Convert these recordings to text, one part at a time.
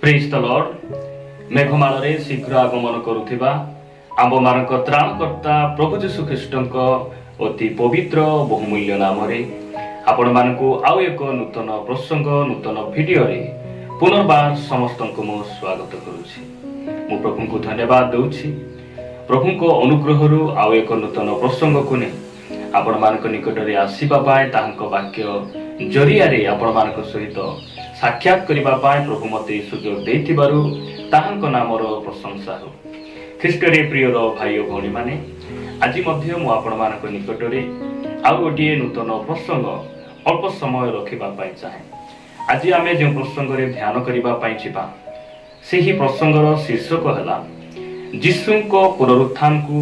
Praise the Lord. मेघमाଳରେ शीघ्र आगमन करुथिबा आम्भମାନଙ୍କ त्राणकर्ता प्रभु जीशु ख्रीष्टଙ୍କ अति पवित्र बहुमूल्य नामରେ ଆପଣମାନଙ୍କୁ ଆଉ ଏକ ନୂତନ ପ୍ରସଙ୍ଗ ନୂତନ ଭିଡିଓରେ ପୁନର୍ବାର ସମସ୍ତଙ୍କୁ ମୁଁ ସ୍ୱାଗତ କରୁଛି। ମୁଁ ପ୍ରଭୁଙ୍କୁ ଧନ୍ୟବାଦ ଦେଉଛି। ପ୍ରଭୁଙ୍କ ଅନୁଗ୍ରହରୁ ଆଉ ଏକ ନୂତନ ପ୍ରସଙ୍ଗକୁ ନେଇ ଆପଣମାନଙ୍କ ନିକଟରେ ଆସିବା ପାଇଁ ତାହାଙ୍କ ବାକ୍ୟ ଜରିଆରେ ଆପଣମାନଙ୍କ ସହିତ ସାକ୍ଷାତ କରିବା ପାଇଁ ପ୍ରଭୁ ମୋତେ ସୁଯୋଗ ଦେଇଥିବାରୁ ତାହାଙ୍କ ନାମର ପ୍ରଶଂସା ହେଉ। ଖ୍ରୀଷ୍ଟରେ ପ୍ରିୟର ଭାଇ ଓ ଭଉଣୀମାନେ, ଆଜି ମଧ୍ୟ ମୁଁ ଆପଣମାନଙ୍କ ନିକଟରେ ଆଉ ଗୋଟିଏ ନୂତନ ପ୍ରସଙ୍ଗ ଅଳ୍ପ ସମୟ ରଖିବା ପାଇଁ ଚାହେଁ। ଆଜି ଆମେ ଯେଉଁ ପ୍ରସଙ୍ଗରେ ଧ୍ୟାନ କରିବା ପାଇଁ ଯିବା, ସେହି ପ୍ରସଙ୍ଗର ଶୀର୍ଷକ ହେଲା ଯୀଶୁଙ୍କ ପୁନରୁତ୍ଥାନକୁ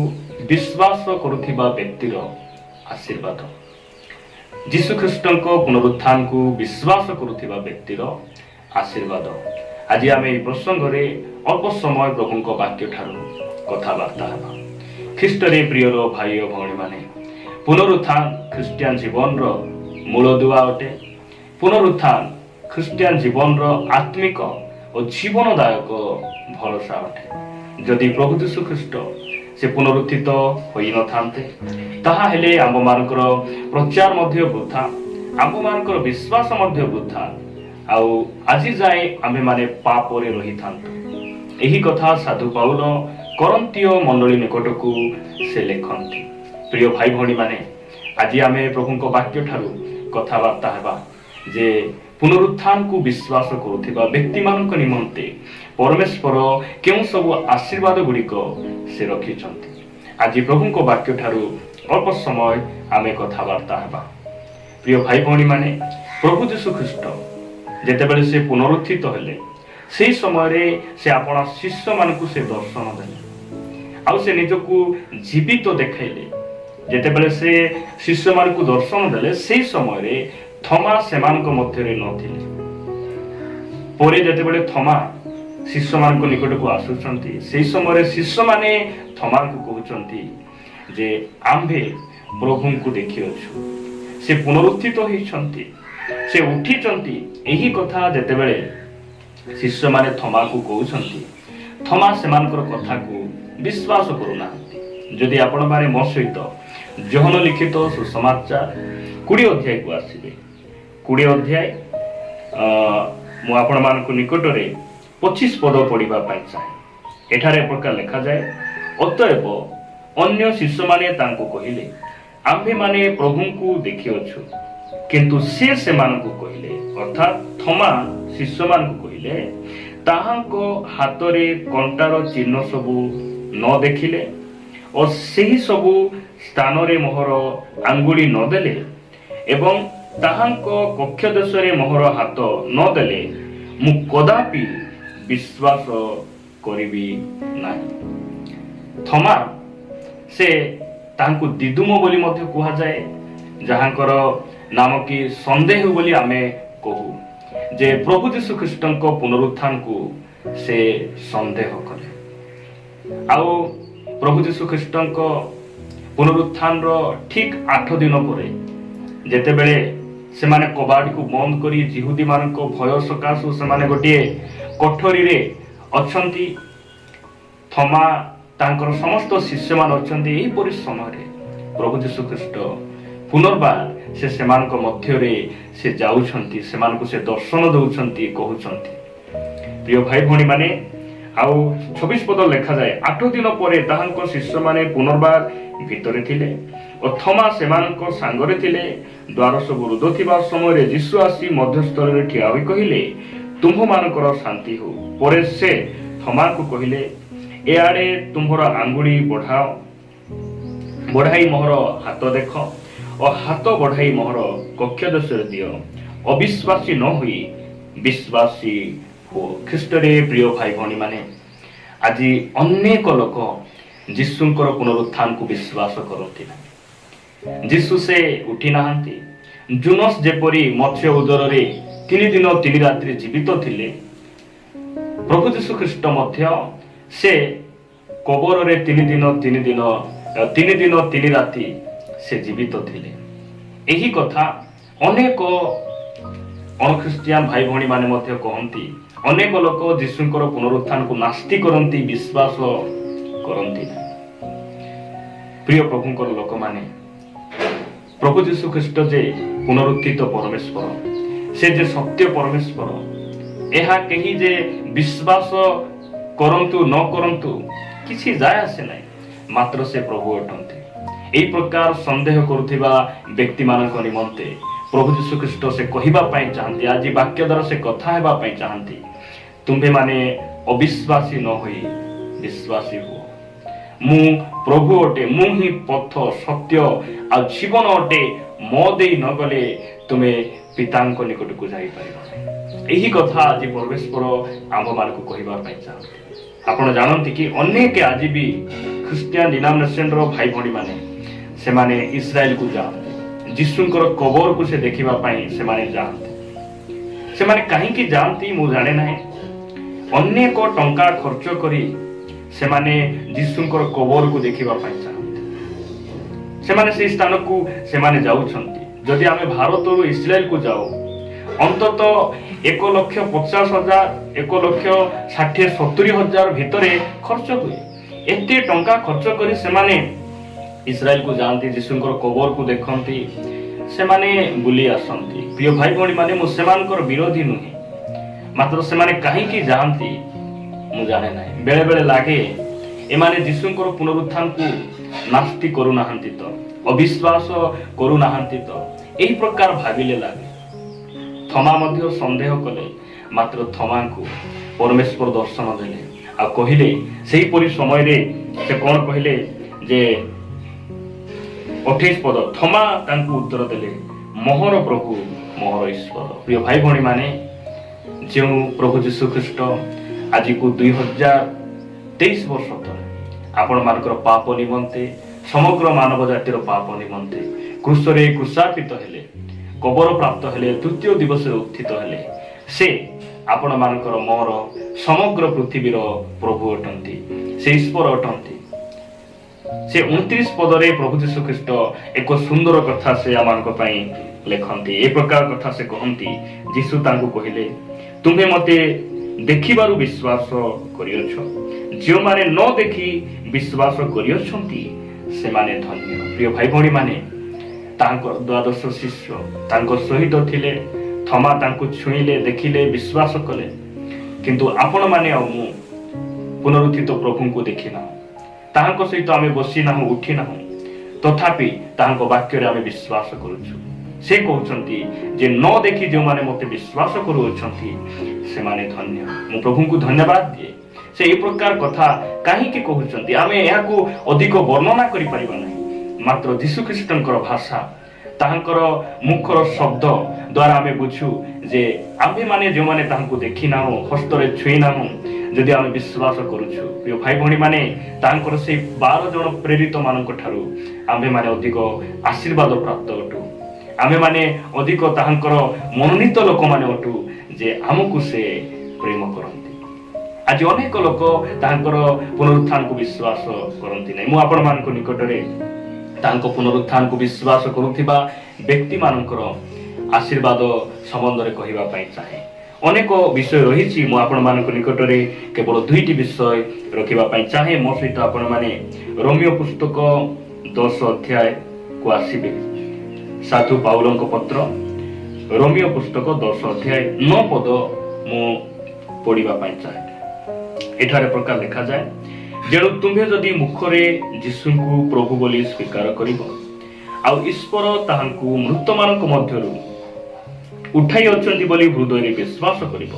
ବିଶ୍ୱାସ କରୁଥିବା ବ୍ୟକ୍ତିର ଆଶୀର୍ବାଦ। ଯୀଶୁ ଖ୍ରୀଷ୍ଟଙ୍କ ପୁନରୁତ୍ଥାନକୁ ବିଶ୍ୱାସ କରୁଥିବା ବ୍ୟକ୍ତିର ଆଶୀର୍ବାଦ। ଆଜି ଆମେ ଏହି ପ୍ରସଙ୍ଗରେ ଅଳ୍ପ ସମୟ ପ୍ରଭୁଙ୍କ ବାକ୍ୟ ଠାରୁ କଥାବାର୍ତ୍ତା ହେବା। ଖ୍ରୀଷ୍ଟରେ ପ୍ରିୟର ଭାଇ ଓ ଭଉଣୀମାନେ, ପୁନରୁତ୍ଥାନ ଖ୍ରୀଷ୍ଟିଆନ ଜୀବନର ମୂଳଦୁଆ ଅଟେ। ପୁନରୁତ୍ଥାନ ଖ୍ରୀଷ୍ଟିଆନ ଜୀବନର ଆତ୍ମିକ ଓ ଜୀବନଦାୟକ ଭରସା ଅଟେ। ଯଦି ପ୍ରଭୁ ଯୀଶୁ ଖ୍ରୀଷ୍ଟ ସେ ପୁନରୁତ୍ଥିତ ହୋଇନଥାନ୍ତେ, ତାହା ହେଲେ ଆମ୍ଭମାନଙ୍କର ପ୍ରଚାର ମଧ୍ୟ ବୃଥା, ଆମ୍ଭମାନଙ୍କର ବିଶ୍ୱାସ ମଧ୍ୟ ବୃଥା, ଆଉ ଆଜି ଯାଏ ଆମ୍ଭେମାନେ ପାପରେ ରହିଥାନ୍ତୁ। ଏହି କଥା ସାଧୁ ପାଉଲ କରନ୍ତୀୟ ମଣ୍ଡଳୀ ନିକଟକୁ ସେ ଲେଖନ୍ତି। ପ୍ରିୟ ଭାଇ ଭଉଣୀମାନେ, ଆଜି ଆମେ ପ୍ରଭୁଙ୍କ ବାକ୍ୟ ଠାରୁ କଥାବାର୍ତ୍ତା ହେବା ଯେ ପୁନରୁତ୍ଥାନକୁ ବିଶ୍ୱାସ କରୁଥିବା ବ୍ୟକ୍ତିମାନଙ୍କ ନିମନ୍ତେ ପରମେଶ୍ୱର କେଉଁ ସବୁ ଆଶୀର୍ବାଦ ଗୁଡ଼ିକ ସେ ରଖିଛନ୍ତି। ଆଜି ପ୍ରଭୁଙ୍କ ବାକ୍ୟ ଠାରୁ ଅଳ୍ପ ସମୟ ଆମେ କଥାବାର୍ତ୍ତା ହେବା। ପ୍ରିୟ ଭାଇ ଭଉଣୀମାନେ, ପ୍ରଭୁ ଯୀଶୁ ଖ୍ରୀଷ୍ଟ ଯେତେବେଳେ ସେ ପୁନରୁତ୍ଥିତ ହେଲେ, ସେହି ସମୟରେ ସେ ଆପଣ ଶିଷ୍ୟମାନଙ୍କୁ ସେ ଦର୍ଶନ ଦେଲେ, ଆଉ ସେ ନିଜକୁ ଜୀବିତ ଦେଖାଇଲେ। ଯେତେବେଳେ ସେ ଶିଷ୍ୟମାନଙ୍କୁ ଦର୍ଶନ ଦେଲେ, ସେହି ସମୟରେ ଥମା ସେମାନଙ୍କ ମଧ୍ୟରେ ନଥିଲେ। ପରେ ଯେତେବେଳେ ଥମା ଶିଷ୍ୟମାନଙ୍କ ନିକଟକୁ ଆସୁଛନ୍ତି, ସେହି ସମୟରେ ଶିଷ୍ୟମାନେ ଥମାଙ୍କୁ କହୁଛନ୍ତି ଯେ ଆମ୍ଭେ ପ୍ରଭୁଙ୍କୁ ଦେଖିଅଛୁ, ସେ ପୁନରୁତ୍ଥିତ ହୋଇଛନ୍ତି, ସେ ଉଠିଛନ୍ତି। ଏହି କଥା ଯେତେବେଳେ ଶିଷ୍ୟମାନେ ଥମାକୁ କହୁଛନ୍ତି, ଥମା ସେମାନଙ୍କର କଥାକୁ ବିଶ୍ୱାସ କରୁନାହାନ୍ତି। ଯଦି ଆପଣମାନେ ମୋ ସହିତ ଯୋହନ ଲିଖିତ ସୁସମାଚାର 20 ଅଧ୍ୟାୟକୁ ଆସିବେ, 20 ଅଧ୍ୟାୟ ମୁଁ ଆପଣମାନଙ୍କ ନିକଟରେ 25 ପଦ ପଢ଼ିବା ପାଇଁ ଚାହେଁ। ଏଠାରେ ପ୍ରକାର ଲେଖାଯାଏ, ଅତଏବ ଅନ୍ୟ ଶିଷ୍ୟମାନେ ତାଙ୍କୁ କହିଲେ, ଆମ୍ଭେମାନେ ପ୍ରଭୁଙ୍କୁ ଦେଖିଅଛୁ। କିନ୍ତୁ ସେ ସେମାନଙ୍କୁ କହିଲେ, ଅର୍ଥାତ୍ ଥମା ଶିଷ୍ୟମାନଙ୍କୁ କହିଲେ, ତାହାଙ୍କ ହାତରେ କଣ୍ଟାର ଚିହ୍ନ ସବୁ ନ ଦେଖିଲେ ଓ ସେହି ସବୁ ସ୍ଥାନରେ ମୋହର ଆଙ୍ଗୁଳି ନ ଦେଲେ ଏବଂ ତାହାଙ୍କ କକ୍ଷ ଦେଶରେ ମୋହର ହାତ ନ ଦେଲେ ମୁଁ କଦାପି ବିଶ୍ୱାସ କରିବି ନାହିଁ। ଥମା ସେ ତାହାଙ୍କୁ ଦିଦୁମ ବୋଲି ମଧ୍ୟ କୁହାଯାଏ, ଯାହାଙ୍କର ନାମ କି ସନ୍ଦେହ ବୋଲି ଆମେ କହୁ, ଯେ ପ୍ରଭୁ ଯୀଶୁ ଖ୍ରୀଷ୍ଟଙ୍କ ପୁନରୁତ୍ଥାନକୁ ସେ ସନ୍ଦେହ କଲେ। ଆଉ ପ୍ରଭୁ ଯୀଶୁ ଖ୍ରୀଷ୍ଟଙ୍କ ପୁନରୁତ୍ଥାନର ଠିକ୍ 8 ଦିନ ପରେ ଯେତେବେଳେ ସେମାନେ କବାଟକୁ ବନ୍ଦ କରି ଯିହୁଦୀମାନଙ୍କ ଭୟ ସକାଶୁ ସେମାନେ ଗୋଟିଏ କୋଠରୀରେ ଅଛନ୍ତି, ଥମା ତାଙ୍କର ସମସ୍ତ ଶିଷ୍ୟମାନେ ଅଛନ୍ତି। ଏହିପରି ସମୟରେ ପ୍ରଭୁ ଯୀଶୁ ଖ୍ରୀଷ୍ଟ ପୁନର୍ବାର ସେ ସେମାନଙ୍କ ମଧ୍ୟରେ ସେ ଯାଉଛନ୍ତି, ସେମାନଙ୍କୁ ସେ ଦର୍ଶନ ଦେଉଛନ୍ତି, କହୁଛନ୍ତି। ପ୍ରିୟ ଭାଇ ଭଉଣୀମାନେ, ଆଉ 26 ପଦ ଲେଖାଯାଏ, 8 ଦିନ ପରେ ତାହାଙ୍କ ଶିଷ୍ୟମାନେ ପୁନର୍ବାର ଭିତରେ ଥିଲେ ଓ ଥମା ସେମାନଙ୍କ ସାଙ୍ଗରେ ଥିଲେ। ଦ୍ୱାର ସବୁ ରୁଦ୍ଧ ଥିବା ସମୟରେ ଯୀଶୁ ଆସି ମଧ୍ୟସ୍ଥଳରେ ଠିଆ ହୋଇ କହିଲେ, ତୁମ୍ଭମାନଙ୍କର ଶାନ୍ତି ହେଉ। ପରେ ସେ ଥମାକୁ କହିଲେ, ଏଆଡ଼େ ତୁମ୍ଭର ଆଙ୍ଗୁଳି ବଢ଼ାଇ ମୋହର ହାତ ଦେଖ ଓ ହାତ ବଢ଼ାଇ ମୋହର କକ୍ଷ ଦେଶରେ ଦିଅ। ଅବିଶ୍ୱାସୀ ନ ହୋଇ ବିଶ୍ୱାସୀ ହୁଅ। ଖ୍ରୀଷ୍ଟରେ ପ୍ରିୟ ଭାଇ ଭଉଣୀମାନେ, ଆଜି ଅନେକ ଲୋକ ଯୀଶୁଙ୍କର ପୁନରୁତ୍ଥାନକୁ ବିଶ୍ୱାସ କରନ୍ତି ନାହିଁ। ଯୀଶୁ ସେ ଉଠି ନାହାନ୍ତି। ଜୁନସ୍ ଯେପରି ମତ୍ସ୍ୟ ଉଦରରେ 3 ଦିନ 3 ରାତ୍ରି ଜୀବିତ ଥିଲେ, ପ୍ରଭୁ ଯୀଶୁ ଖ୍ରୀଷ୍ଟ ମଧ୍ୟ ସେ କବରରେ 3 ଦିନ 3 ରାତି ସେ ଜୀବିତ ଥିଲେ। ଏହି କଥା ଅନେକ ଅଣଖ୍ରୀଷ୍ଟିଆନ ଭାଇ ଭଉଣୀମାନେ ମଧ୍ୟ କହନ୍ତି, ଅନେକ ଲୋକ ଯୀଶୁଙ୍କର ପୁନରୁତ୍ଥାନକୁ ନାସ୍ତି କରନ୍ତି, ବିଶ୍ୱାସ କରନ୍ତି ନାହିଁ। ପ୍ରିୟ ପ୍ରଭୁଙ୍କର ଲୋକମାନେ, ପ୍ରଭୁ ଯୀଶୁ ଖ୍ରୀଷ୍ଟ ଯେ ପୁନରୁତ୍ଥିତ ପରମେଶ୍ୱର, ସେ ଯେ ସତ୍ୟ ପରମେଶ୍ୱର, ଏହା କେହି ଯେ ବିଶ୍ୱାସ କରନ୍ତୁ ନ କରନ୍ତୁ କିଛି ଯାଏ ଆସେ ନାହିଁ, ମାତ୍ର ସେ ପ୍ରଭୁ ଅଟନ୍ତି। ଏହି ପ୍ରକାର ସନ୍ଦେହ କରୁଥିବା ବ୍ୟକ୍ତିମାନଙ୍କ ନିମନ୍ତେ ପ୍ରଭୁ ଯୀଶୁ ଖ୍ରୀଷ୍ଟ ସେ କହିବା ପାଇଁ ଚାହାନ୍ତି, ଆଜି ବାକ୍ୟ ଦ୍ୱାରା ସେ କଥା ହେବା ପାଇଁ ଚାହାନ୍ତି, ତୁମ୍ଭେମାନେ ଅବିଶ୍ୱାସୀ ନ ହୋଇ ବିଶ୍ୱାସୀ ହୁଅ। ମୁଁ ପ୍ରଭୁ ଅଟେ, ମୁଁ ହିଁ ପଥ, ସତ୍ୟ ଆଉ ଜୀବନ ଅଟେ, ମୋ ଦେଇ ନ ଗଲେ ତୁମେ ପିତାଙ୍କ ନିକଟକୁ ଯାଇପାରିବ। ଏହି କଥା ଆଜି ପରମେଶ୍ୱର ଆମ୍ଭମାନଙ୍କୁ କହିବା ପାଇଁ ଚାହାନ୍ତି। ଆପଣ ଜାଣନ୍ତି କି ଅନେକ ଆଜି ବି ଖ୍ରୀଷ୍ଟିଆନ ଡିନୋମିନେସନର ଭାଇ ଭଉଣୀମାନେ ସେମାନେ ଇସ୍ରାଏଲକୁ ଯାଆନ୍ତି, ଯୀଶୁଙ୍କର କବରକୁ ସେ ଦେଖିବା ପାଇଁ ସେମାନେ ଯାଆନ୍ତି। ସେମାନେ କାହିଁକି ଯାଆନ୍ତି ମୁଁ ଜାଣେ ନାହିଁ। ଅନେକ ଟଙ୍କା ଖର୍ଚ୍ଚ କରି ସେମାନେ ଯୀଶୁଙ୍କର କବରକୁ ଦେଖିବା ପାଇଁ ଚାହାନ୍ତି। ସେମାନେ ସେହି ସ୍ଥାନକୁ ସେମାନେ ଯାଉଛନ୍ତି। ଯଦି ଆମେ ଭାରତରୁ ଇସ୍ରାଏଲକୁ ଯାଉ, ଅନ୍ତତଃ 1,50,000, 1,60,70,000 ଭିତରେ ଖର୍ଚ୍ଚ ହୁଏ। ଏତେ ଟଙ୍କା ଖର୍ଚ୍ଚ କରି ସେମାନେ ଇସ୍ରାଏଲକୁ ଯାଆନ୍ତି, ଯୀଶୁଙ୍କର କବରକୁ ଦେଖନ୍ତି, ସେମାନେ ବୁଲି ଆସନ୍ତି। ପ୍ରିୟ ଭାଇ ଭଉଣୀମାନେ, ମୁଁ ସେମାନଙ୍କର ବିରୋଧୀ ନୁହେଁ, ମାତ୍ର ସେମାନେ କାହିଁକି ଯାଆନ୍ତି ମୁଁ ଜାଣେ ନାହିଁ। ବେଳେ ବେଳେ ଲାଗେ ଏମାନେ ଯୀଶୁଙ୍କର ପୁନରୁତ୍ଥାନକୁ ନାସ୍ତି କରୁନାହାନ୍ତି ତ, ଅବିଶ୍ୱାସ କରୁନାହାନ୍ତି ତ, ଏହି ପ୍ରକାର ଭାବିଲେ ଲାଗେ। ଥମା ମଧ୍ୟ ସନ୍ଦେହ କଲେ, ମାତ୍ର ଥମାଙ୍କୁ ପରମେଶ୍ୱର ଦର୍ଶନ ଦେଲେ ଆଉ କହିଲେ, ସେହିପରି ସମୟରେ ସେ କ'ଣ କହିଲେ ଯେ 28 ପଦ, ଥମା ତାଙ୍କୁ ଉତ୍ତର ଦେଲେ, ମୋହର ପ୍ରଭୁ ମୋହର ଈଶ୍ୱର। ପ୍ରିୟ ଭାଇ ଭଉଣୀମାନେ, ଯେଉଁ ପ୍ରଭୁ ଯୀଶୁ ଖ୍ରୀଷ୍ଟ ଆଜିକୁ 2023 ବର୍ଷ ତଳେ ଆପଣମାନଙ୍କର ପାପ ନିମନ୍ତେ, ସମଗ୍ର ମାନବ ଜାତିର ପାପ ନିମନ୍ତେ କ୍ରୁଶରେ କ୍ରୁଶାର୍ପିତ ହେଲେ, କବର ପ୍ରାପ୍ତ ହେଲେ, ତୃତୀୟ ଦିବସରେ ଉତ୍ଥିତ ହେଲେ, ସେ ଆପଣମାନଙ୍କର ମୋର ସମଗ୍ର ପୃଥିବୀର ପ୍ରଭୁ ଅଟନ୍ତି, ସେ ଈଶ୍ୱର ଅଟନ୍ତି। ସେ 29 ପଦରେ ପ୍ରଭୁ ଯୀଶୁ ଖ୍ରୀଷ୍ଟ ଏକ ସୁନ୍ଦର କଥା ସେ ଆମମାନଙ୍କ ପାଇଁ ଲେଖନ୍ତି। ଏ ପ୍ରକାର କଥା ସେ କହନ୍ତି, ଯୀଶୁ ତାଙ୍କୁ କହିଲେ, ତୁମେ ମୋତେ ଦେଖିବାରୁ ବିଶ୍ୱାସ କରିଅଛ, ଯେଉଁମାନେ ନ ଦେଖି ବିଶ୍ୱାସ କରିଅଛନ୍ତି ସେମାନେ ଧନ୍ୟ। ପ୍ରିୟ ଭାଇ ଭଉଣୀମାନେ, ତାଙ୍କ 12 ଶିଷ୍ୟ ତାଙ୍କ ସହିତ ଥିଲେ, ଥମା ତାଙ୍କୁ ଛୁଇଁଲେ, ଦେଖିଲେ, ବିଶ୍ୱାସ କଲେ, କିନ୍ତୁ ଆପଣମାନେ ଆଉ ମୁଁ ପୁନରୁତ୍ଥିତ ପ୍ରଭୁଙ୍କୁ ଦେଖିନାହୁଁ, ତାହାଙ୍କ ସହିତ ଆମେ ବସିନାହୁଁ, ଉଠିନାହୁଁ, ତଥାପି ତାହାଙ୍କ ବାକ୍ୟରେ ଆମେ ବିଶ୍ୱାସ କରୁଛୁ। ସେ କହୁଛନ୍ତି ଯେ ନ ଦେଖି ଯେଉଁମାନେ ମୋତେ ବିଶ୍ୱାସ କରୁଅଛନ୍ତି ସେମାନେ ଧନ୍ୟ। ମୁଁ ପ୍ରଭୁଙ୍କୁ ଧନ୍ୟବାଦ ଦିଏ। ସେ ଏ ପ୍ରକାର କଥା କାହିଁକି କହୁଛନ୍ତି ଆମେ ଏହାକୁ ଅଧିକ ବର୍ଣ୍ଣନା କରିପାରିବା ନାହିଁ, ମାତ୍ର ଯୀଶୁଖ୍ରୀଷ୍ଟଙ୍କର ଭାଷା, ତାହାଙ୍କର ମୁଖର ଶବ୍ଦ ଦ୍ୱାରା ଆମେ ବୁଝୁ ଯେ ଆମ୍ଭେମାନେ ଯେଉଁମାନେ ତାହାଙ୍କୁ ଦେଖିନାହୁଁ, ହସ୍ତରେ ଛୁଇଁନାହୁଁ, ଯଦି ଆମେ ବିଶ୍ୱାସ କରୁଛୁ, ପ୍ରିୟ ଭାଇ ଭଉଣୀମାନେ, ତାଙ୍କର ସେଇ 12 ଜଣ ପ୍ରେରିତ ମାନଙ୍କ ଠାରୁ ଆମ୍ଭେମାନେ ଅଧିକ ଆଶୀର୍ବାଦ ପ୍ରାପ୍ତ ଅଟୁ। ଆମ୍ଭେମାନେ ଅଧିକ ତାହାଙ୍କର ମନୋନୀତ ଲୋକମାନେ ଅଟୁ ଯେ ଆମକୁ ସେ ପ୍ରେମ କରନ୍ତି। ଆଜି ଅନେକ ଲୋକ ତାହାଙ୍କର ପୁନରୁତ୍ଥାନକୁ ବିଶ୍ୱାସ କରନ୍ତି ନାହିଁ। ମୁଁ ଆପଣମାନଙ୍କ ନିକଟରେ ତାଙ୍କ ପୁନରୁତ୍ଥାନକୁ ବିଶ୍ୱାସ କରୁଥିବା ବ୍ୟକ୍ତିମାନଙ୍କର ଆଶୀର୍ବାଦ ସମ୍ବନ୍ଧରେ କହିବା ପାଇଁ ଚାହେଁ। ଅନେକ ବିଷୟ ରହିଛି, ମୁଁ ଆପଣମାନଙ୍କ ନିକଟରେ କେବଳ 2ଟି ବିଷୟ ରଖିବା ପାଇଁ ଚାହେଁ। ମୋ ସହିତ ଆପଣମାନେ ରୋମିଓ ପୁସ୍ତକ 10 ଅଧ୍ୟାୟକୁ ଆସିବେ। ସାଧୁ ପାଉଲଙ୍କ ପତ୍ର ରୋମିଓ ପୁସ୍ତକ 10 ଅଧ୍ୟାୟ 9 ପଦ ମୁଁ ପଢିବା ପାଇଁ ଚାହେଁ। ଏଠାରେ ପ୍ରକାର ଲେଖାଯାଏ, ଯେଣୁ ତୁମ୍ଭେ ଯଦି ମୁଖରେ ଯୀଶୁଙ୍କୁ ପ୍ରଭୁ ବୋଲି ସ୍ୱୀକାର କରିବ ଆଉ ଈଶ୍ୱର ତାହାଙ୍କୁ ମୃତମାନଙ୍କ ମଧ୍ୟରୁ ଉଠାଇ ଅଛନ୍ତି ବୋଲି ହୃଦୟରେ ବିଶ୍ୱାସ କରିବ,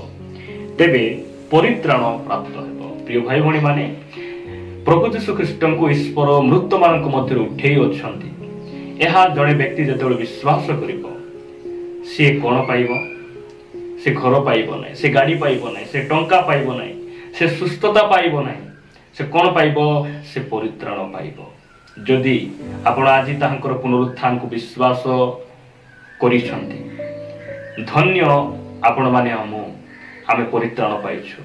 ତେବେ ପରିତ୍ରାଣ ପ୍ରାପ୍ତ ହେବ। ପ୍ରିୟ ଭାଇ ଭଉଣୀମାନେ, ପ୍ରଭୁ ଯୀଶୁ ଖ୍ରୀଷ୍ଟଙ୍କୁ ଈଶ୍ୱର ମୃତମାନଙ୍କ ମଧ୍ୟରୁ ଉଠାଇ ଅଛନ୍ତି, ଏହା ଜଣେ ବ୍ୟକ୍ତି ଯେତେବେଳେ ବିଶ୍ୱାସ କରିବ, ସିଏ କ'ଣ ପାଇବ? ସେ ଘର ପାଇବ ନାହିଁ, ସେ ଗାଡ଼ି ପାଇବ ନାହିଁ, ସେ ଟଙ୍କା ପାଇବ ନାହିଁ, ସେ ସୁସ୍ଥତା ପାଇବ ନାହିଁ, ସେ କ'ଣ ପାଇବ? ସେ ପରିତ୍ରାଣ ପାଇବ। ଯଦି ଆପଣ ଆଜି ତାହାଙ୍କର ପୁନରୁତ୍ଥାନକୁ ବିଶ୍ୱାସ କରିଛନ୍ତି, ଧନ୍ୟ ଆପଣମାନେ ଆମେ ପରିତ୍ରାଣ ପାଇଛୁ।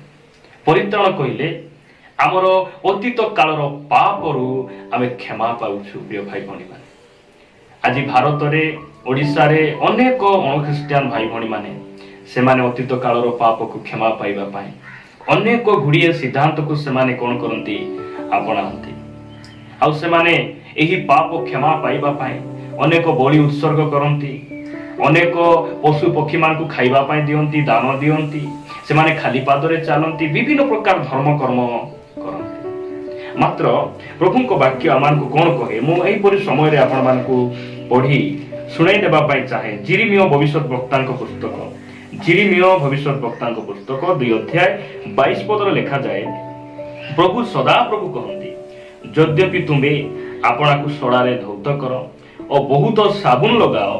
ପରିତ୍ରାଣ କହିଲେ ଆମର ଅତୀତ କାଳର ପାପରୁ ଆମେ କ୍ଷମା ପାଉଛୁ। ପ୍ରିୟ ଭାଇ ଭଉଣୀମାନେ, ଆଜି ଭାରତରେ, ଓଡ଼ିଶାରେ ଅନେକ ଅଣଖ୍ରୀଷ୍ଟିଆନ ଭାଇ ଭଉଣୀମାନେ ସେମାନେ ଅତୀତ କାଳର ପାପକୁ କ୍ଷମା ପାଇବା ପାଇଁ ଅନେକ ଗୁଡ଼ିଏ ସିଦ୍ଧାନ୍ତକୁ ସେମାନେ କ'ଣ କରନ୍ତି, ଆପଣାନ୍ତି। ଆଉ ସେମାନେ ଏହି ପାପ କ୍ଷମା ପାଇବା ପାଇଁ ଅନେକ ବଳି ଉତ୍ସର୍ଗ କରନ୍ତି, ଅନେକ ପଶୁ ପକ୍ଷୀମାନଙ୍କୁ ଖାଇବା ପାଇଁ ଦିଅନ୍ତି, ଦାନ ଦିଅନ୍ତି। ସେମାନେ ଖାଲି ପାଦରେ ଚାଲନ୍ତି, ବିଭିନ୍ନ ପ୍ରକାର ଧର୍ମ କର୍ମ କରନ୍ତି। ମାତ୍ର ପ୍ରଭୁଙ୍କ ବାକ୍ୟ ଆମମାନଙ୍କୁ କ'ଣ କହେ, ମୁଁ ଏହିପରି ସମୟରେ ଆପଣମାନଙ୍କୁ ପଢ଼ି ଶୁଣାଇ ଦେବା ପାଇଁ ଚାହେଁ। ଜିରିମିୟ ଭବିଷ୍ୟତ ବକ୍ତାଙ୍କ ପୁସ୍ତକ, ଜିରିମିୟ ଭବିଷ୍ୟତ ବକ୍ତାଙ୍କ ପୁସ୍ତକ 2 ଅଧ୍ୟାୟ 22 ପଦରେ ଲେଖାଯାଏ, ପ୍ରଭୁ ସଦାପ୍ରଭୁ କହନ୍ତି, ଯଦ୍ୟପି ତୁମେ ଆପଣାକୁ ସଡ଼ାରେ ଧୌତ କର ଓ ବହୁତ ସାବୁନ ଲଗାଅ,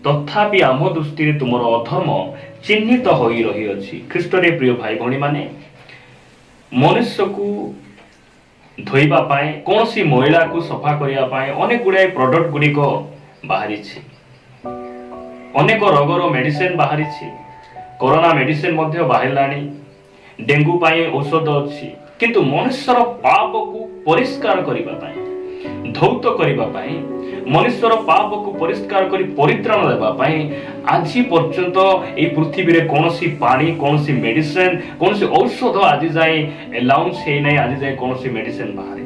ତଥାପି ଆମ ଦୃଷ୍ଟିରେ ତୁମର ଅଧର୍ମ ଚିହ୍ନିତ ହୋଇ ରହିଅଛି। ଖ୍ରୀଷ୍ଟରେ ପ୍ରିୟ ଭାଇ ଭଉଣୀମାନେ, ମନୁଷ୍ୟକୁ ଧୋଇବା ପାଇଁ, କୌଣସି ମଇଳାକୁ ସଫା କରିବା ପାଇଁ ଅନେକ ଗୁଡ଼ାଏ ପ୍ରଡକ୍ଟ ଗୁଡ଼ିକ ବାହାରିଛି। ଅନେକ ରୋଗର ମେଡିସିନ ବାହାରିଛି, କରୋନା ମେଡିସିନ ମଧ୍ୟ ବାହାରିଲାଣି, ଡେଙ୍ଗୁ ପାଇଁ ଔଷଧ ଅଛି। କିନ୍ତୁ ମନୁଷ୍ୟର ପାପକୁ ପରିଷ୍କାର କରିବା ପାଇଁ, ଧୌତ କରିବା ପାଇଁ, ମନୁଷ୍ୟର ପାପକୁ ପରିଷ୍କାର କରି ପରିତ୍ରାଣ ଦେବା ପାଇଁ ଆଜି ପର୍ଯ୍ୟନ୍ତ ଏହି ପୃଥିବୀରେ କୌଣସି ପାଣି, କୌଣସି ମେଡିସିନ, କୌଣସି ଔଷଧ ଆଜି ଯାଏ ଆଲାଉନ୍ସ ହେଇନାହିଁ। ଆଜି ଯାଏ କୌଣସି ମେଡିସିନ ବାହାରେ।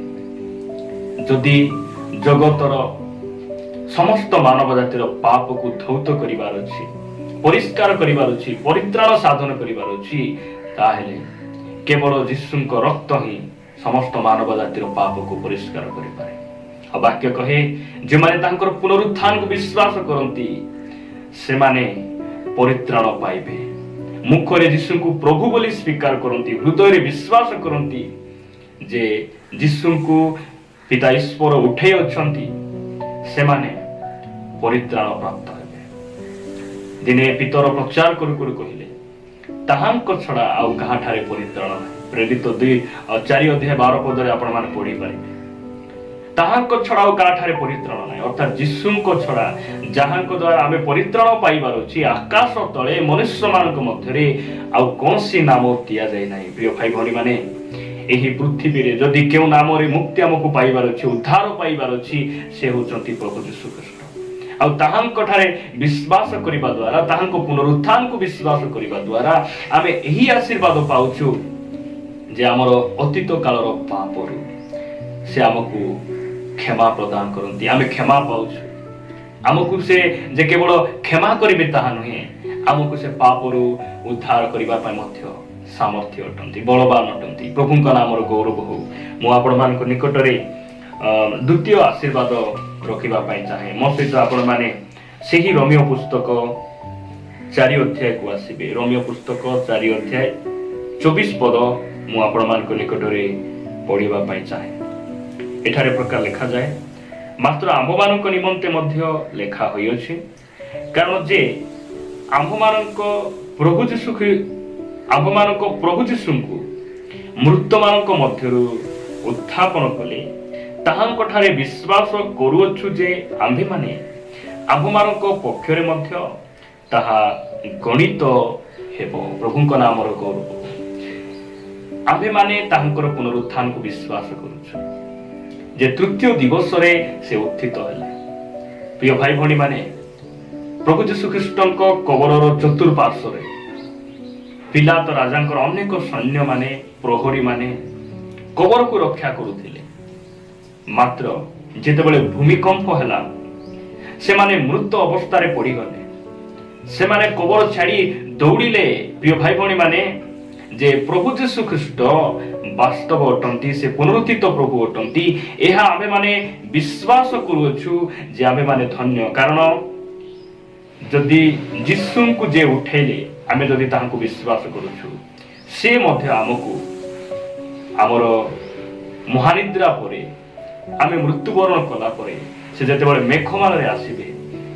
ଯଦି ଜଗତର ସମସ୍ତ ମାନବ ଜାତିର ପାପକୁ ଧୌତ କରିବାର ଅଛି, ପରିଷ୍କାର କରିବାର ଅଛି, ପରିତ୍ରାଣ ସାଧନ କରିବାର ଅଛି, ତାହେଲେ କେବଳ ଯୀଶୁଙ୍କ ରକ୍ତ ହିଁ ସମସ୍ତ ମାନବ ଜାତିର ପାପକୁ ପରିଷ୍କାର କରିପାରେ। ଆଉ ବାକ୍ୟ କହେ, ଯେଉଁମାନେ ତାଙ୍କର ପୁନରୁତ୍ଥାନକୁ ବିଶ୍ୱାସ କରନ୍ତି ସେମାନେ ପରିତ୍ରାଣ ପାଇବେ। ମୁଖରେ ଯୀଶୁଙ୍କୁ ପ୍ରଭୁ ବୋଲି ସ୍ୱୀକାର କରନ୍ତି, ହୃଦୟରେ ବିଶ୍ୱାସ କରନ୍ତି ଯେ ଯୀଶୁଙ୍କୁ ପିତା ଈଶ୍ୱର ଉଠେଇ ଅଛନ୍ତି, ସେମାନେ ପରିତ୍ରାଣ ପ୍ରାପ୍ତ ହେବେ। ଦିନେ ପିତର ପ୍ରଚାର କରୁ କରୁ କହିଲେ, ତାହାଙ୍କ ଛଡ଼ା ଆଉ କାହାଠାରେ ପରିତ୍ରାଣ ନାହିଁ। ପ୍ରେରିତ 4 ଅଧ୍ୟାୟ 12 ପଦରେ ଆପଣମାନେ ପଢ଼ିପାରିବେ, ତାହାଙ୍କ ଛଡ଼ା ଆଉ କାହାଠାରେ ପରିତ୍ରାଣ ନାହିଁ। ଅର୍ଥାତ୍ ଯୀଶୁଙ୍କ ଛଡ଼ା ଯାହାଙ୍କ ଦ୍ୱାରା ଆମେ ପରିତ୍ରାଣ ପାଇବାର ଅଛି, ଆକାଶ ତଳେ ମନୁଷ୍ୟମାନଙ୍କ ମଧ୍ୟରେ ଆଉ କୌଣସି ନାମ ଦିଆଯାଇ ନାହିଁ। ପ୍ରିୟ ଭାଇ ଭଉଣୀମାନେ, ଏହି ପୃଥିବୀରେ ଯଦି କେଉଁ ନାମରେ ମୁକ୍ତି ଆମକୁ ପାଇବାର ଅଛି, ଉଦ୍ଧାର ପାଇବାର ଅଛି, ସେ ହେଉଛନ୍ତି ପ୍ରଭୁ ଯୀଶୁ ଖ୍ରୀଷ୍ଟ। ଆଉ ତାହାଙ୍କଠାରେ ବିଶ୍ୱାସ କରିବା ଦ୍ୱାରା, ତାହାଙ୍କ ପୁନରୁତ୍ଥାନକୁ ବିଶ୍ୱାସ କରିବା ଦ୍ୱାରା ଆମେ ଏହି ଆଶୀର୍ବାଦ ପାଉଛୁ ଯେ ଆମର ଅତୀତ କାଳର ପାପରୁ ସେ ଆମକୁ କ୍ଷମା ପ୍ରଦାନ କରନ୍ତି, ଆମେ କ୍ଷମା ପାଉଛୁ। ଆମକୁ ସେ ଯେ କେବଳ କ୍ଷମା କରିବେ ତାହା ନୁହେଁ, ଆମକୁ ସେ ପାପରୁ ଉଦ୍ଧାର କରିବା ପାଇଁ ମଧ୍ୟ ସାମର୍ଥ୍ୟ ଅଟନ୍ତି, ବଳବାନ ଅଟନ୍ତି। ପ୍ରଭୁଙ୍କ ନାମର ଗୌରବ ହଉ। ମୁଁ ଆପଣମାନଙ୍କ ନିକଟରେ ଦ୍ୱିତୀୟ ଆଶୀର୍ବାଦ ରଖିବା ପାଇଁ ଚାହେଁ। ମୋ ସହିତ ଆପଣମାନେ ସେହି ରୋମିଓ ପୁସ୍ତକ 4 ଅଧ୍ୟାୟକୁ ଆସିବେ। ରୋମିଓ ପୁସ୍ତକ 4 ଅଧ୍ୟାୟ 24 ପଦ ମୁଁ ଆପଣମାନଙ୍କ ନିକଟରେ ପଢ଼ିବା ପାଇଁ ଚାହେଁ। ଏଠାରେ ପ୍ରକାର ଲେଖାଯାଏ, ମାତ୍ର ଆମ୍ଭମାନଙ୍କ ନିମନ୍ତେ ମଧ୍ୟ ଲେଖା ହୋଇଅଛି, କାରଣ ଯେ ଆମ୍ଭମାନଙ୍କ ପ୍ରଭୁ ଯୀଶୁଙ୍କୁ ମୃତମାନଙ୍କ ମଧ୍ୟରୁ ଉତ୍ଥାପନ କଲେ, ତାହାଙ୍କଠାରେ ବିଶ୍ୱାସ କରୁଅଛୁ ଯେ ଆମ୍ଭେମାନେ ଆମ୍ଭମାନଙ୍କ ପକ୍ଷରେ ମଧ୍ୟ ତାହା ଗଣିତ ହେବ। ପ୍ରଭୁଙ୍କ ନାମର ଗୌରବ। ଆମ୍ଭେମାନେ ତାହାଙ୍କର ପୁନରୁତ୍ଥାନକୁ ବିଶ୍ୱାସ କରୁଛୁ ଯେ ତୃତୀୟ ଦିବସରେ ସେ ଉତ୍ଥିତ ହେଲେ। ପ୍ରିୟ ଭାଇ ଭଉଣୀମାନେ, ପ୍ରଭୁ ଯୀଶୁ ଖ୍ରୀଷ୍ଟଙ୍କ କବରର ଚତୁଃପାର୍ଶ୍ୱରେ ପିଲାତ ରାଜାଙ୍କର ଅନେକ ସୈନ୍ୟମାନେ, ପ୍ରହରୀମାନେ କବରକୁ ରକ୍ଷା କରୁଥିଲେ। ମାତ୍ର ଯେତେବେଳେ ଭୂମିକମ୍ପ ହେଲା, ସେମାନେ ମୃତ ଅବସ୍ଥାରେ ପଡ଼ିଗଲେ। ସେମାନେ କବର ଛାଡ଼ି ଦୌଡ଼ିଲେ। ପ୍ରିୟ ଭାଇ ଭଉଣୀମାନେ, ଯେ ପ୍ରଭୁ ଯୀଶୁ ଖ୍ରୀଷ୍ଟ ବାସ୍ତବ ଅଟନ୍ତି, ସେ ପୁନରୁତ୍ଥିତ ପ୍ରଭୁ ଅଟନ୍ତି, ଏହା ଆମ୍ଭେମାନେ ବିଶ୍ୱାସ କରୁଅଛୁ ଯେ ଆମ୍ଭେମାନେ ଧନ୍ୟ। କାରଣ ଯଦି ଯୀଶୁଙ୍କୁ ଯେ ଉଠେଇଲେ, ଆମେ ଯଦି ତାହାଙ୍କୁ ବିଶ୍ୱାସ କରୁଛୁ, ସେ ମଧ୍ୟ ଆମକୁ ଆମର ମହାନିଦ୍ରା ପରେ, ଆମେ ମୃତ୍ୟୁବରଣ କଲା ପରେ ସେ ଯେତେବେଳେ ମେଘମାଳରେ ଆସିବେ,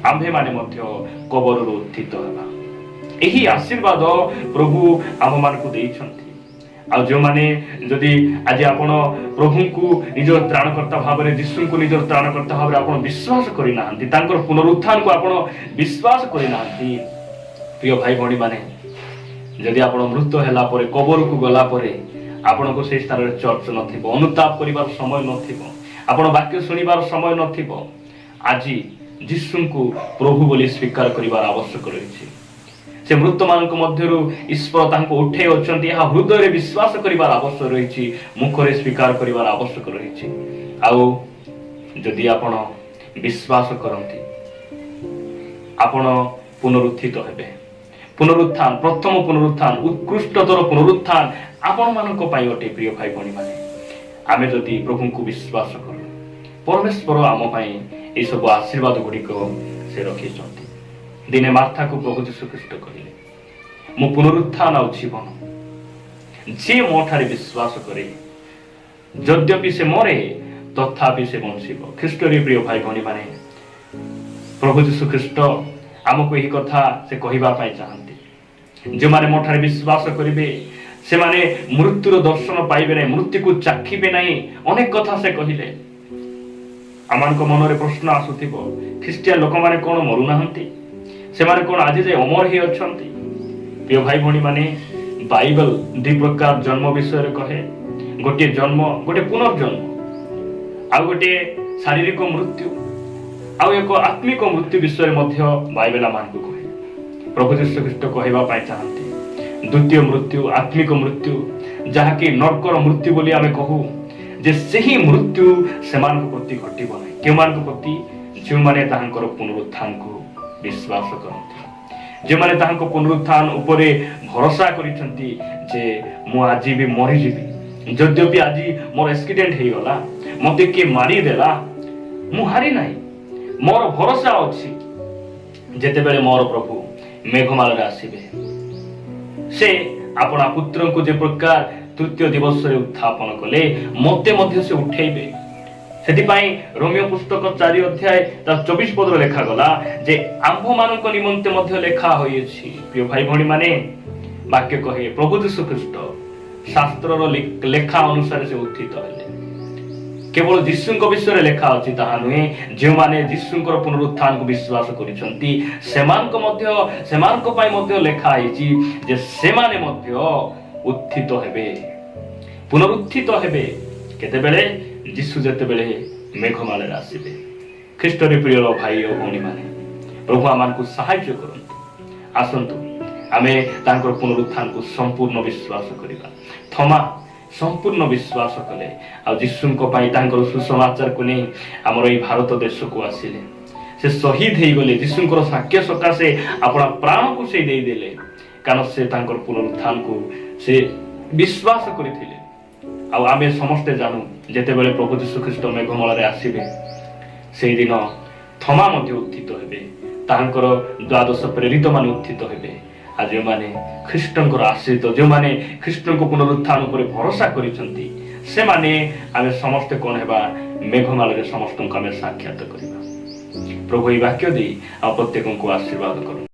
ଆମ୍ଭେମାନେ ମଧ୍ୟ କବରରୁ ଉତ୍ଥିତ ହେବା। ଏହି ଆଶୀର୍ବାଦ ପ୍ରଭୁ ଆମମାନଙ୍କୁ ଦେଇଛନ୍ତି। ଆଉ ଯେଉଁମାନେ ଯଦି ଆଜି ଆପଣ ପ୍ରଭୁଙ୍କୁ ନିଜର ତ୍ରାଣକର୍ତ୍ତା ଭାବରେ, ଯୀଶୁଙ୍କୁ ନିଜର ତ୍ରାଣକର୍ତ୍ତା ଭାବରେ ଆପଣ ବିଶ୍ୱାସ କରିନାହାନ୍ତି, ତାଙ୍କର ପୁନରୁତ୍ଥାନକୁ ଆପଣ ବିଶ୍ୱାସ କରିନାହାନ୍ତି, ପ୍ରିୟ ଭାଇ ଭଉଣୀମାନେ, ଯଦି ଆପଣ ମୃତ ହେଲା ପରେ, କବରକୁ ଗଲା ପରେ ଆପଣଙ୍କୁ ସେହି ସ୍ଥାନରେ ଚର୍ଚ୍ଚ ନଥିବ, ଅନୁତାପ କରିବାର ସମୟ ନଥିବ, ଆପଣ ବାକ୍ୟ ଶୁଣିବାର ସମୟ ନଥିବ, ଆଜି ଯୀଶୁଙ୍କୁ ପ୍ରଭୁ ବୋଲି ସ୍ୱୀକାର କରିବାର ଆବଶ୍ୟକ ରହିଛି। से मृत मान मध्य ईश्वर उठे अच्छा हृदय विश्वास कर आवश्यक रही मुखरे स्वीकार कर आवश्यक रही आदि आपण विश्वास करती आपण पुनरुत्थित हेबे पुनरुत्थान प्रथम पुनरुत्थान उत्कृष्टतर पुनरुत्थान आपण मानक पाई अटे प्रिय भाई भणी माने आमे जदि प्रभु को विश्वास करू परमेश्वर आम पाई ए सब आशीर्वाद गुड़िक से रखी दिने मार्था को प्रभु यीशु ख्रीष्ट कहले मु पुनरुत्थान आ जीवन जे मो ठारे विश्वास करे यद्यपि से मरे तथापि से बंचिब ख्रीष्ट रे प्रिय भाई भणी माने प्रभु यीशु ख्रीष्ट आमको यही कथा से कहवा चाहती जो माने मोठारे विश्वास करेंगे से माने मृत्युर दर्शन पाइबे नहीं मृत्यु को चाखिबे नहीं अनेक कथा से कहले आमान को मन रे प्रश्न आसुथिबो ख्रिस्टियन लोक माने कोन मरु नाहंती से माने कोन आज जे अमर ही अछंती प्रिय भाई भणी माने बाइबल दि प्रकार जन्म विषय रे कहे गोटे जन्म गोटे पुनर्जन्म आ गोटे शारीरिक मृत्यु आउ एक आत्मिक मृत्यु विषय मध्य बाइबल मान को कहे प्रभु यीशु ख्रीष्ट कहवा पाई चाहती द्वितीय मृत्यु आत्मिक मृत्यु जहाँकि नरकर मृत्यु बोली आमे कहू जे सही मृत्यु सेमान प्रति घटिब नहीं के मान प्रति जो माने ताहांकर पुनरुत्थान को विश्वास करती जो माने ताहांको पुनरुत्थान उपरे भरोसा करिसंती जे मु आज भी मरि जीवी यद्यपि आज मोर एक्सीडेंट हे गला मते के मारी देला मु हारि नाही मोर भरोसा अच्छी जेते बेले मोर प्रभु मेघमाल आसबे से अपना पुत्र को जे प्रकार तृतीय दिवस रे उत्थापन कले मते मध्य से उठेबे सेतिपाई रोमियो पुस्तक 4 अध्याय 24 पद लेखा गला जे आंभ मानक निमंते मध्य लेखा होइछि प्रिय भाई भणी माने वाक्य कहे प्रभु यीशु ख्रीष्ट शास्त्र रो लेखा अनुसार से उत्थित हेले केवल यीशु विषय लेखा अच्छी ताहा नुहे जो माने यीशु पुनरुत्थान को विश्वास करिसंती सेमानक मध्य सेमानक पाई मध्य लेखा आइछि जे सेमाने मध्य उत्थित हेबे पुनरुत्थित हेबे केते बेले यीशु जेते बेले मेघमाले आसीबे ख्रीष्ट रे प्रिय भाई और भणी माने प्रभु आमान को सहायता करंतु आसंतु आमे तांकर पुनरुत्थान को संपूर्ण विश्वास करिबा थमा संपूर्ण विश्वास कले आ यीशुको पाई तांकर सुसमाचार को नहीं हमर ई भारत देश को आसिले से शहीद हे गले यीशुको साक्ष्य सकाशे अपना प्राण को से दे देले कारण से तांकर पुनरुत्थान को से विश्वास करिथिले आ आमे समस्त जानू जेते बेले प्रभु यीशु ख्रीष्ट मेघमाला रे आसीबे सेही दिन थमा मध्ये उत्थित हेबे तांकर द्वादश प्रेरित मान उत्थित हेबे आज जो माने ख्रीष्टंकर आश्रित जो माने ख्रीष्टन को पुनरुत्थान पर भरोसा करिसंती से माने आमे समस्त कोन हेबा मेघमाल रे समस्त को आमे साक्षात करिबा प्रभु ई वाक्य दी आ प्रत्येक को आशीर्वाद करू।